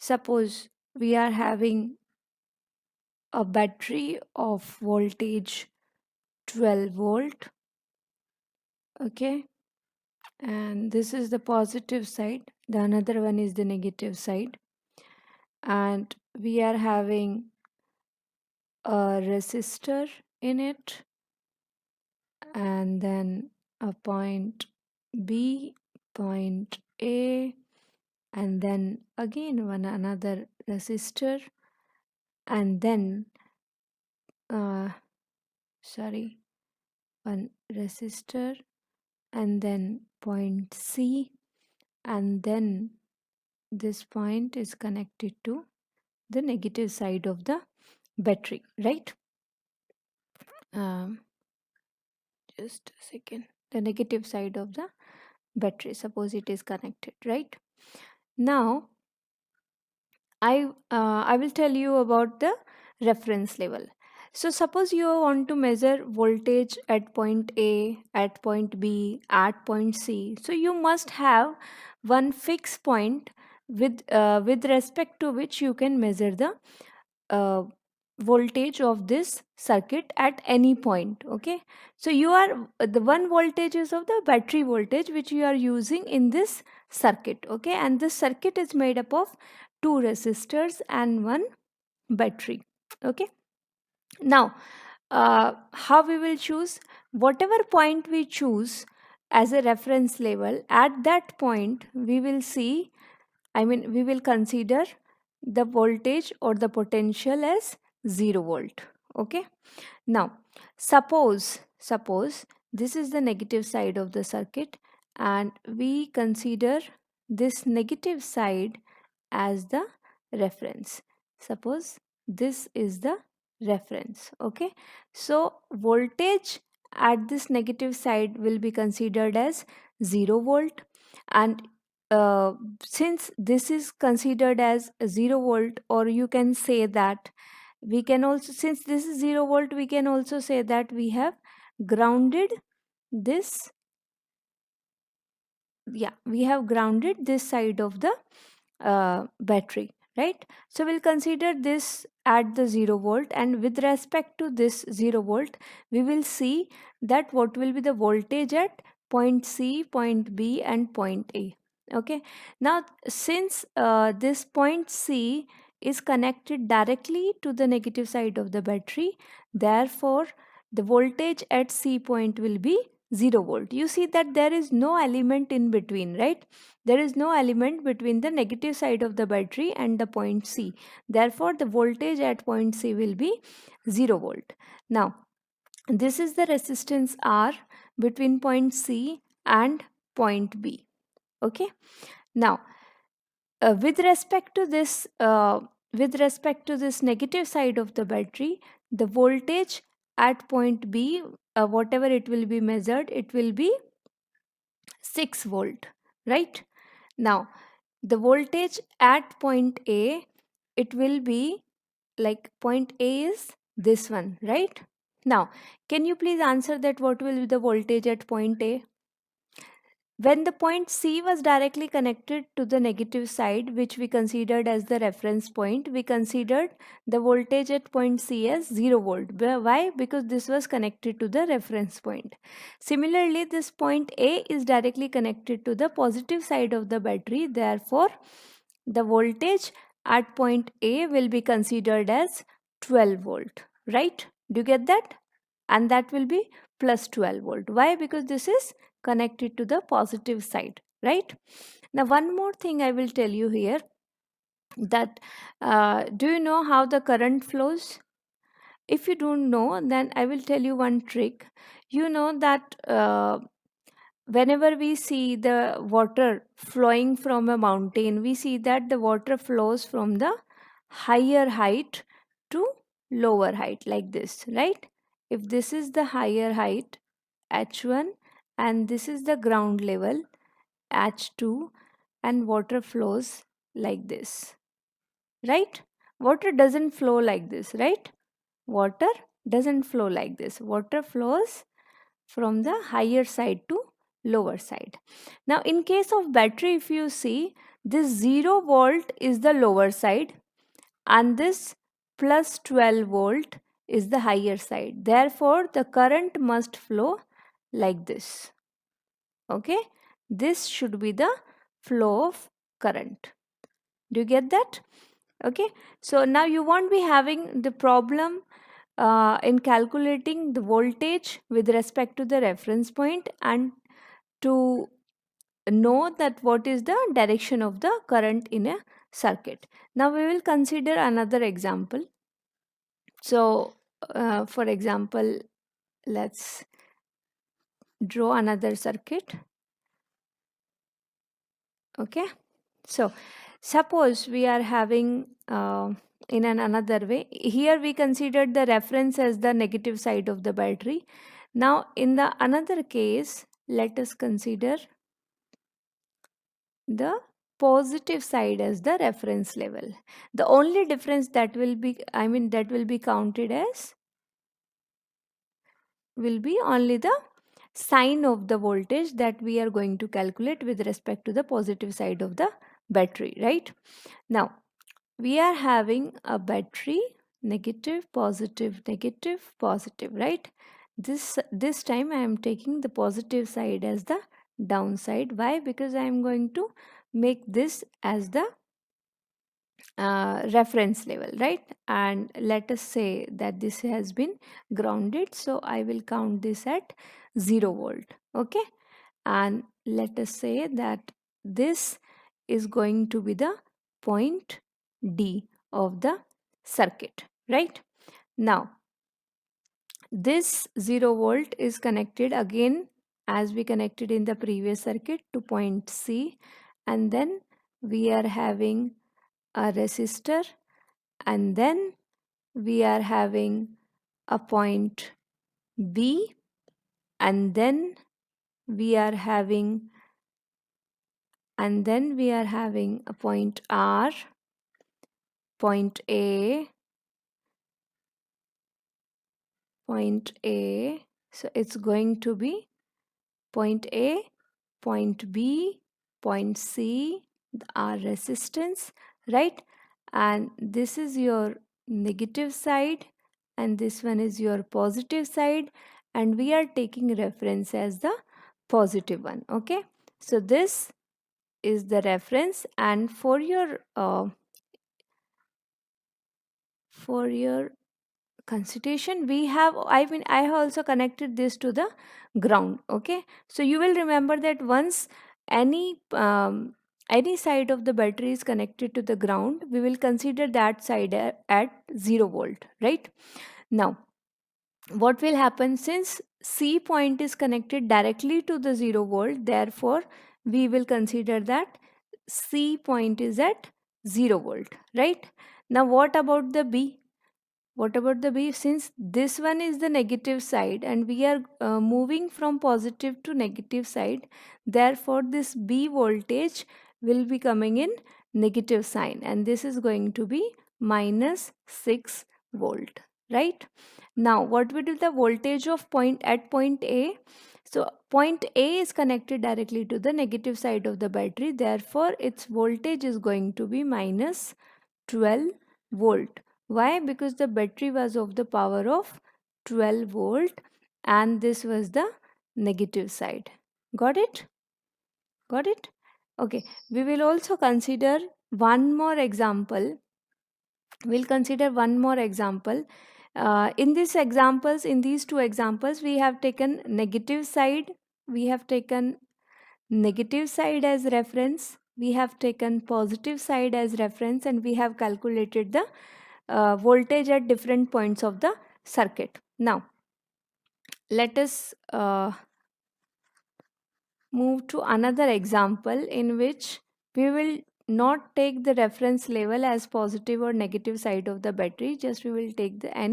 Suppose we are having a battery of voltage 12 volt, okay, and this is the positive side, the another one is the negative side, and we are having a resistor in it, and then a point B, point A, and then again one another resistor, and then uh, sorry, one resistor, and then point C, and then this point is connected to the negative side of the battery, right? um, just a second, the negative side of the battery, suppose it is connected, right? Now I will tell you about the reference level. So suppose you want to measure voltage at point A, at point B, at point C. So you must have one fixed point with respect to which you can measure the uh, voltage of this circuit at any point. Okay, so you are the one voltage is of the battery voltage which you are using in this circuit. Okay, and this circuit is made up of two resistors and one battery. Okay, now how we will choose? Whatever point we choose as a reference level, at that point we will see, I mean, we will consider the voltage or the potential as 0 volt. Okay. Now, suppose this is the negative side of the circuit, and we consider this negative side as the reference. Suppose this is the reference. Okay. So, voltage at this negative side will be considered as 0 volt, and uh, since this is considered as 0 volt, or you can say that we can also, since this is 0 volt, we can also say that we have grounded this, yeah, we have grounded this side of the battery, right? So we'll consider this at the 0 volt, and with respect to this 0 volt we will see that what will be the voltage at point C, point B, and point A. Okay, now since this point C is connected directly to the negative side of the battery, therefore the voltage at C point will be 0 volt. You see that there is no element in between, right? There is no element between the negative side of the battery and the point C. Therefore, the voltage at point C will be 0 volt. Now, this is the resistance R between point C and point B. Okay. Now, with respect to this negative side of the battery, the voltage at point B, whatever it will be measured, it will be 6 volt, right? Now, the voltage at point A, it will be like point A is this one, right? Now, can you please answer that what will be the voltage at point A? When the point C was directly connected to the negative side, which we considered as the reference point, we considered the voltage at point C as 0 volt. Why? Because this was connected to the reference point. Similarly, this point A is directly connected to the positive side of the battery. Therefore, the voltage at point A will be considered as 12 volt. Right? Do you get that? And that will be plus 12 volt. Why? Because this is connected to the positive side, right? Now, one more thing I will tell you here, that do you know how the current flows? If you don't know, then I will tell you one trick. You know that whenever we see the water flowing from a mountain, we see that the water flows from the higher height to lower height, like this, right? If this is the higher height, H1, and this is the ground level, H2, and water flows like this, right? Water doesn't flow like this, right? Water doesn't flow like this. Water flows from the higher side to lower side. Now, in case of battery, if you see, this 0 volt is the lower side and this plus 12 volt is the higher side. Therefore, the current must flow like this. Okay, this should be the flow of current. Do you get that? Okay, so now you won't be having the problem in calculating the voltage with respect to the reference point and to know that what is the direction of the current in a circuit. Now we will consider another example. So for example, let's draw another circuit. Okay, so suppose we are having in another way, here we considered the reference as the negative side of the battery. Now in the another case, let us consider the positive side as the reference level. The only difference that will be, that will be counted as will be only the sign of the voltage that we are going to calculate with respect to the positive side of the battery, right? Now we are having a battery, negative, positive, negative, positive, right? This time I am taking the positive side as the downside. Why? Because I am going to make this as the reference level, right? And let us say that this has been grounded, so I will count this at 0 volt. Okay, and let us say that this is going to be the point D of the circuit, right? Now this 0 volt is connected again as we connected in the previous circuit to point C, and then we are having a resistor, and then we are having a point B, and then we are having a point R, point A, point A. So it's going to be point A, point B, point C, R resistance, right? And this is your negative side and this one is your positive side, and we are taking reference as the positive one. Okay, so this is the reference, and for your consideration, we have I have also connected this to the ground. Okay, so you will remember that once any side of the battery is connected to the ground, we will consider that side at 0 volt, right? Now what will happen, since C point is connected directly to the 0 volt, therefore we will consider that C point is at 0 volt, right? Now what about the B? What about the B? Since this one is the negative side and we are moving from positive to negative side, therefore this B voltage will be coming in negative sign, and this is going to be minus 6 volt, right? Now what will be the voltage of point at point A? So point A is connected directly to the negative side of the battery, therefore its voltage is going to be minus 12 volt. Why? Because the battery was of the power of 12 volt and this was the negative side. Got it? Got it? Okay, we will also consider one more example. We'll consider one more example. In these two examples, we have taken negative side. We have taken negative side as reference. We have taken positive side as reference, and we have calculated the voltage at different points of the circuit. Now let us move to another example in which we will not take the reference level as positive or negative side of the battery, just we will take the